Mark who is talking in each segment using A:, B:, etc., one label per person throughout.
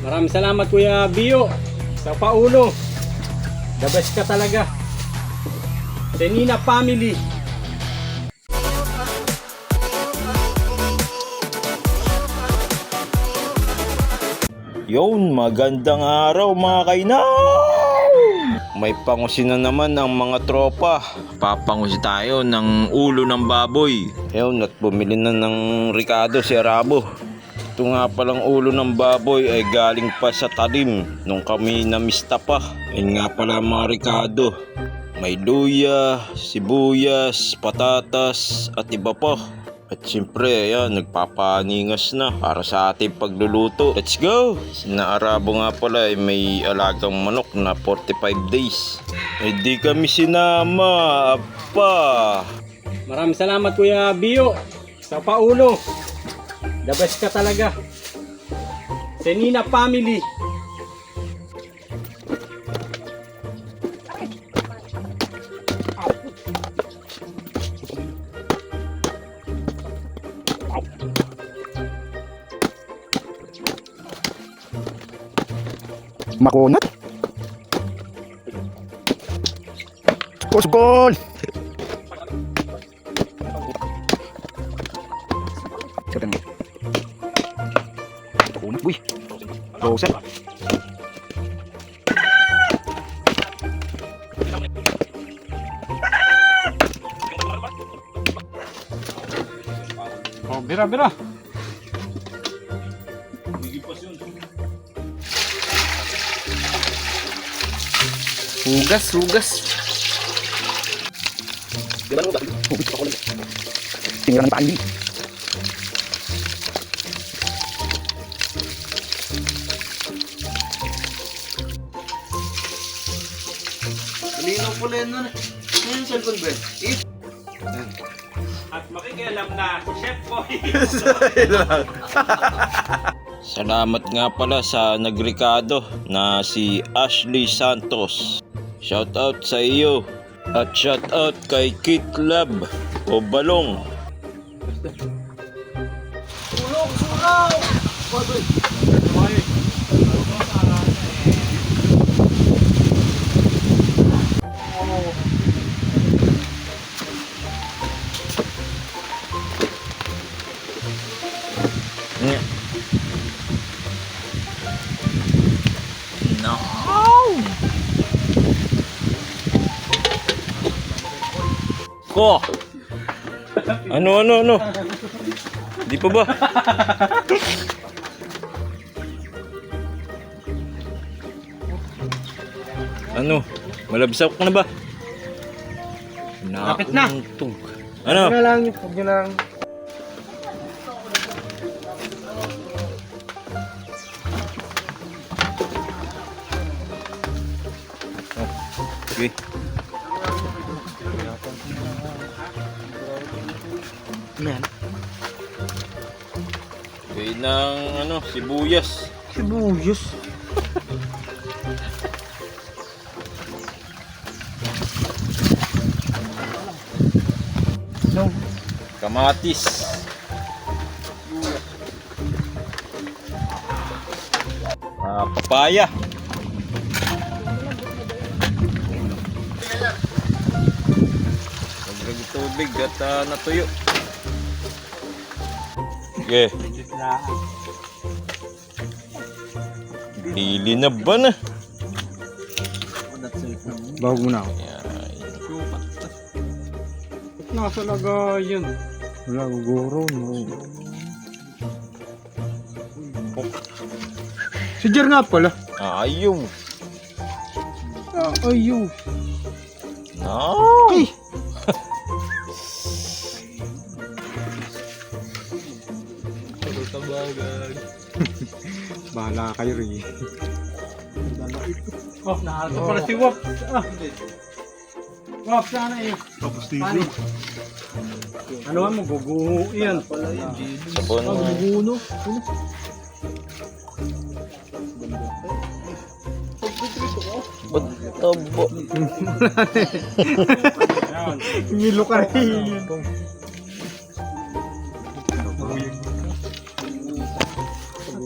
A: Maraming salamat Kuya Bio sa paulo. The best ka talaga. Senina family.
B: Yon, magandang araw mga kainaw! May pangusi na naman ang mga tropa. Papangusi tayo ng ulo ng baboy. Yon, at bumili na ng Ricardo si Arabo. Ito nga palang ulo ng baboy ay galing pa sa talim nung kami namista pa. Yun nga pala mga Ricardo. May luya, sibuyas, patatas at iba pa. At siyempre, ayan, nagpapaningas na para sa ating pagluluto. Let's go! Sina Arabo nga pala ay may alagang manok na 45 days. Eh di kami sinama, apa!
A: Maraming salamat Kuya Bio sa paulo. The best ka talaga. Senina family.
C: Makunat. Sukol. Siapa yang makunat, wih. Dosa.
A: Oh, bira.
C: Hugas. Tinggal ng pandi.
B: Lino pala yun nun. Ngayon cellphone ba?
A: At makikialam na Chef Boy.
B: Salamat nga pala sa nagrikado na si Ashley Santos. Shout out sa iyo. At shout out kay Kit Lab o Balong. No. Ko. Ano? Di pa ba? Ano? Malabsak ka na ba?
A: Lapit na.
B: Ano?
A: Huwag nyo lang.
B: Okay.
C: Man.
B: Okay ng sibuyas.
C: Sibuyas.
A: No.
B: Kamatis. Papaya. Huwag tubig at natuyo. Okay. Dili na ba na?
A: Bago muna ako.
B: Yan.
A: Nasa lagayan. Wala, guguro. No. Si Jer nga pala.
B: Ayaw.
A: Ayaw.
B: No.
A: Ay! Bahala kayo rin. Oh, nakato pala si Wap. Wap, sana eh.
C: Tapos dito.
A: Ano mo, guguho yan.
B: Sabon.
A: Guguno.
B: Tabo.
A: Milo ka rin.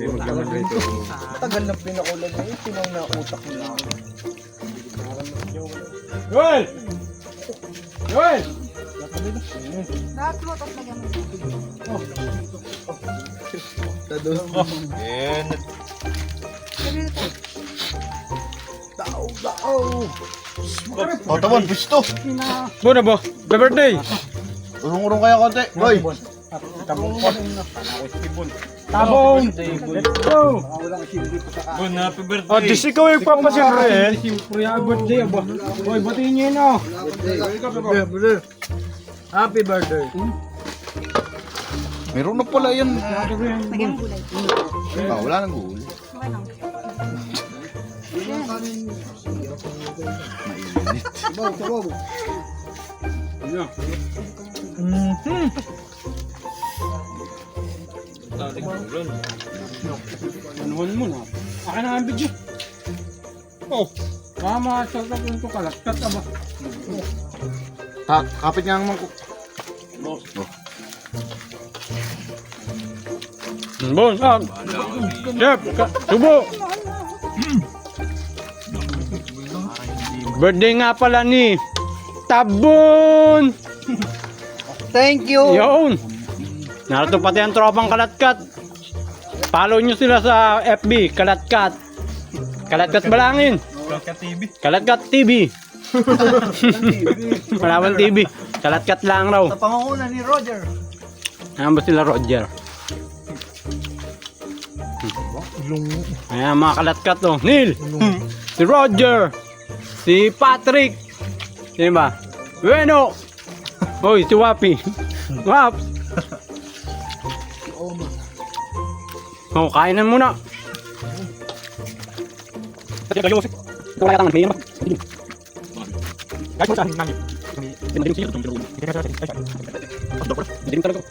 A: maglaman rito.
C: Tagal na pinakulan na yun. Tinang na utak nila.
A: Joel! Joel!
D: Lahat mo, tapos lagyan mo.
B: Yan.
C: O, tabon, pisto.
A: Buo ba? Birthday!
C: Urong-urong kaya konti. Boy.
A: Tabong! Let's go!
B: Bon, happy birthday.
A: Oh, dis ikaw yung papasiyempre eh. Siyempre, birthday aba. Boy, batiin niyo yun oh.
C: Happy birthday. Meron na pala yan.
D: Lagyan mo gulay.
C: Wala nang gulay.
D: Okay lang.
A: Anuhan mo na. Akin na ang video. Oh, mama, sarap yung kalatkat aba.
C: Kapit nga ang mangkok.
A: Bon, Chef, subo. Birthday nga pala ni Tabon.
C: Thank you.
A: Yun. Narito pati ang tropang kalatkat. Follow nyo sila sa FB, Kalatkat. Kalatkat Balangin. Kalatkat TV. Malawan TV. Kalatkat lang raw.
C: Sa pangunguna ni Roger.
A: Ayan ba sila Roger? Ayan mga kalatkat oh. Neil. Si Roger. Si Patrick. Sino ba? Bueno. Hoy, si Wapi. Wap. Oh, kain na muna. Wala ka tangan, may naman. Guys, sa akin Dilim talaga.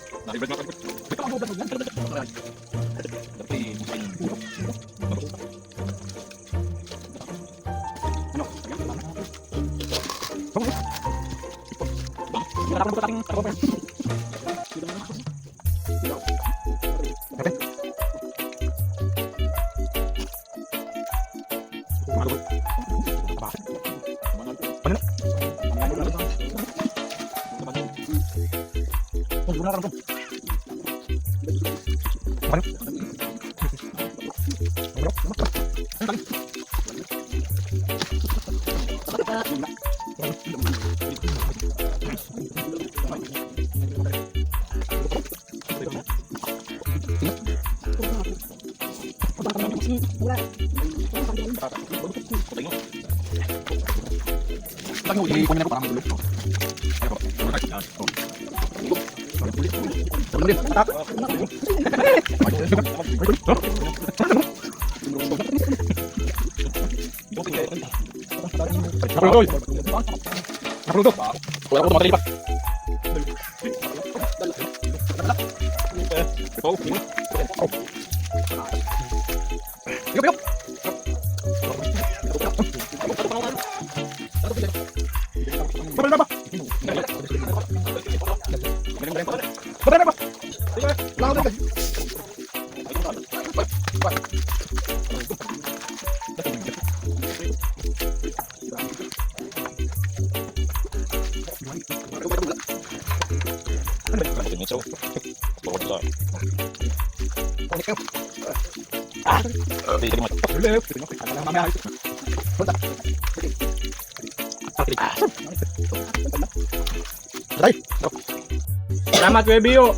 A: Salamat Webio.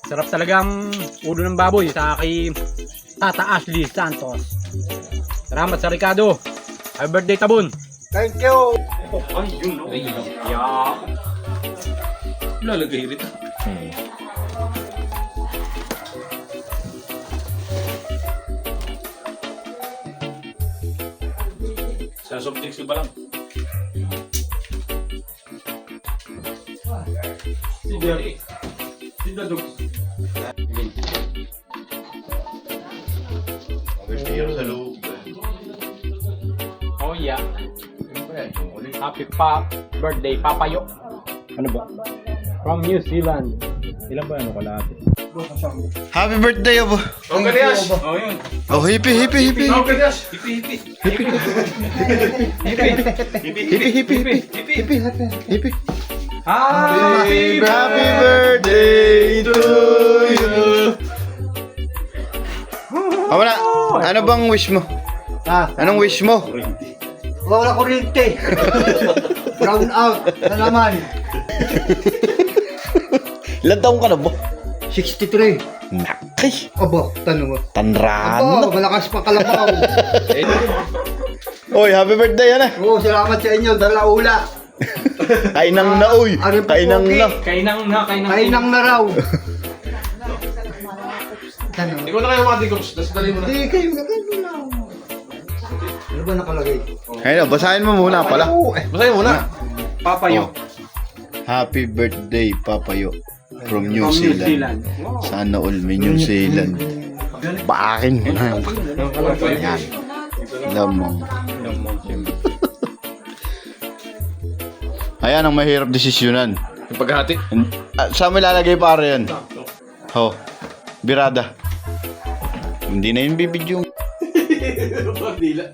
A: Sarap talagang ulo ng baboy sa aking Tata Ashley Santos. Salamat sa Ricardo. Happy birthday Tabon.
C: Thank you.
A: Ay, yun o. Yeah.
B: Lalagay rito. Sa soft drinks ba lang?
A: Si Dadok. Oh yeah. Happy birthday Papayo.
C: Ano ba?
A: From New Zealand.
C: Ilan ba ano kalahati?
E: Happy birthday, abo.
A: Oh, yun.
E: Oh, hippie, hippie, hippie.
A: Hippie.
E: Hippie, hippie, hippie.
A: Happy
E: Happy birthday to you. Oh, wala. Ano bang wish mo?
C: Ah,
E: Anong wish mo?
C: wala kuryente. Brown out na naman.
E: Ilan taong ka na ba?
C: 63.
E: Nakay.
C: Aba, tanong mo.
E: Tanraan
C: Aba,
E: na.
C: malakas pa kalabaw.
E: Oy, happy birthday, ana.
C: Oo, salamat sa inyo. Dalaula.
E: Kainang na, oy.
C: Ano po,
E: Kainang
C: okay?
E: na.
C: Kainang na raw. Tanong.
F: Ikaw na kayo mga dikops, tapos dali mo na.
C: Hindi kayo na Ano ba nakalagay?
E: Ayun, basahin mo muna pala.
F: Basahin mo na.
A: Papayo.
E: Happy birthday, Papayo. From New Zealand. Sana all may New Zealand. Baakin mo na. Lamang. Ayan ang mahirap desisyonan.
F: Yung paghati.
E: Saan mo ilalagay pare yan? Ho. Birada. Hindi na yung bibidyo.
F: Dila.